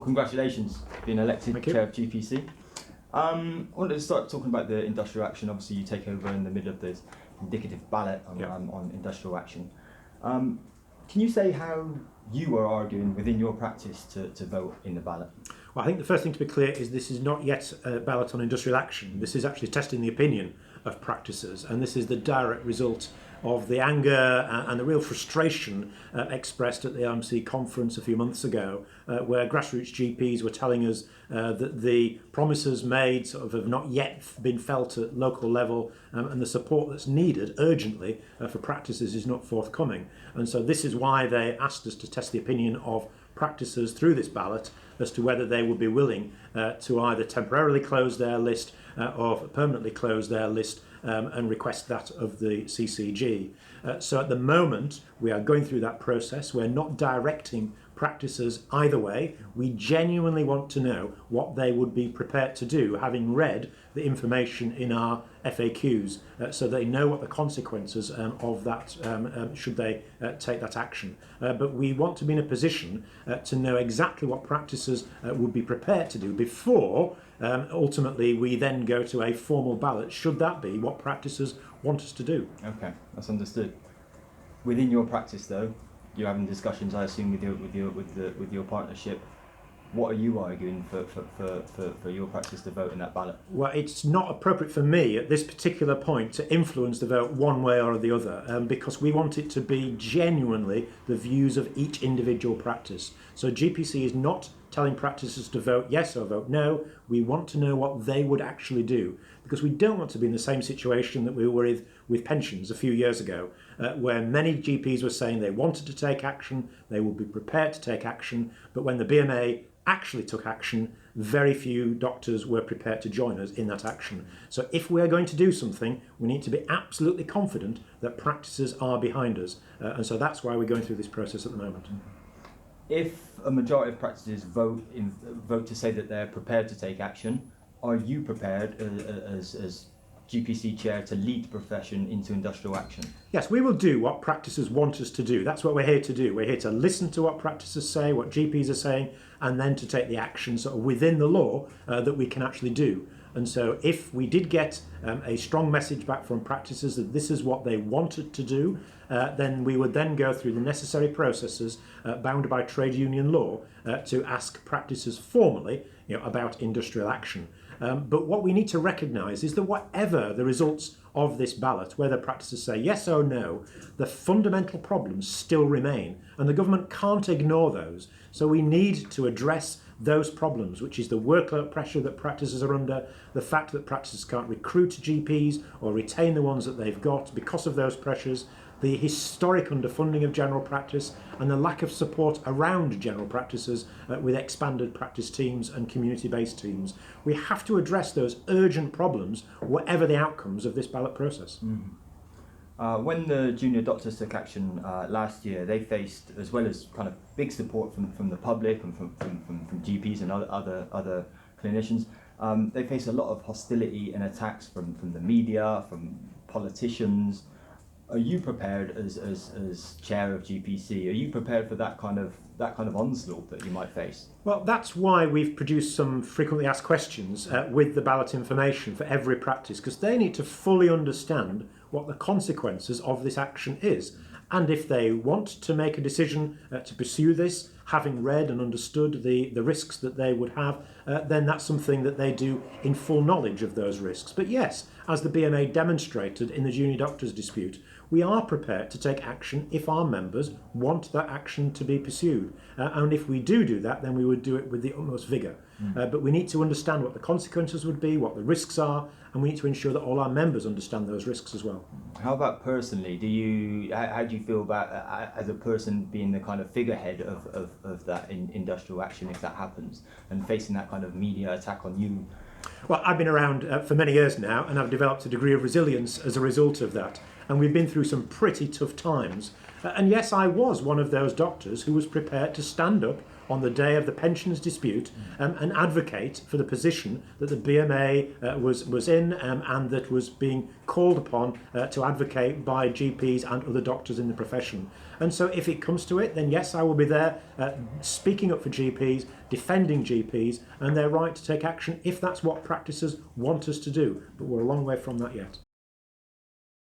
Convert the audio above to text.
Congratulations being elected Thank you. chair of GPC. I wanted to start talking about the industrial action. Obviously, you take over in the middle of this indicative ballot on industrial action. Can you say how you are arguing within your practice to vote in the ballot? Well, I think the first thing to be clear is this is not yet a ballot on industrial action. This is actually testing the opinion of practices, and this is the direct result of the anger and the real frustration expressed at the RMC conference a few months ago, where grassroots GPs were telling us that the promises made sort of have not yet been felt at local level, and the support that's needed urgently for practices is not forthcoming. And so this is why they asked us to test the opinion of practices through this ballot as to whether they would be willing to either temporarily close their list or permanently close their list and request that of the CCG. So at the moment we are going through that process. We're not directing practices either way. We genuinely want to know what they would be prepared to do, having read the information in our FAQs, so they know what the consequences of that should they take that action. But we want to be in a position to know exactly what practices would be prepared to do before ultimately we then go to a formal ballot, should that be what practices want us to do. Okay, that's understood. Within your practice though, you're having discussions, I assume, with your partnership. What are you arguing for your practice to vote in that ballot? Well, it's not appropriate for me at this particular point to influence the vote one way or the other, because we want it to be genuinely the views of each individual practice. So GPC is not telling practices to vote yes or vote no. We want to know what they would actually do, because we don't want to be in the same situation that we were with pensions a few years ago, where many GPs were saying they wanted to take action, they would be prepared to take action, but when the BMA actually took action, very few doctors were prepared to join us in that action. So if we're going to do something, we need to be absolutely confident that practices are behind us, and so that's why we're going through this process at the moment. If a majority of practices vote to say that they're prepared to take action, are you prepared as GPC chair to lead the profession into industrial action? Yes, we will do what practices want us to do. That's what we're here to do. We're here to listen to what practices say, what GPs are saying, and then to take the action sort of within the law that we can actually do. And so if we did get a strong message back from practices that this is what they wanted to do, then we would then go through the necessary processes bound by trade union law to ask practices formally, about industrial action. But what we need to recognise is that whatever the results of this ballot, whether practices say yes or no, the fundamental problems still remain, and the government can't ignore those. So we need to address those problems, which is the workload pressure that practices are under, the fact that practices can't recruit GPs or retain the ones that they've got because of those pressures, the historic underfunding of general practice, and the lack of support around general practices with expanded practice teams and community-based teams. We have to address those urgent problems, whatever the outcomes of this ballot process. When the junior doctors took action last year, they faced, as well as kind of big support from the public and from GPs and other clinicians, they faced a lot of hostility and attacks from the media, from politicians. Are you prepared as chair of GPC? Are you prepared for that kind of onslaught that you might face? Well, that's why we've produced some frequently asked questions with the ballot information for every practice, because they need to fully understand what the consequences of this action is. And if they want to make a decision to pursue this, having read and understood the risks that they would have, then that's something that they do in full knowledge of those risks. But yes, as the BMA demonstrated in the junior doctors dispute, we are prepared to take action if our members want that action to be pursued. And if we do that, then we would do it with the utmost vigour. But we need to understand what the consequences would be, what the risks are, and we need to ensure that all our members understand those risks as well. How about personally? How do you feel about as a person being the kind of figurehead of that industrial action if that happens, and facing that kind of media attack on you? Well, I've been around for many years now, and I've developed a degree of resilience as a result of that. And we've been through some pretty tough times. And yes, I was one of those doctors who was prepared to stand up on the day of the pensions dispute and advocate for the position that the BMA was in and that was being called upon to advocate by GPs and other doctors in the profession. And so if it comes to it, then yes, I will be there speaking up for GPs, defending GPs and their right to take action if that's what practices want us to do. But we're a long way from that yet.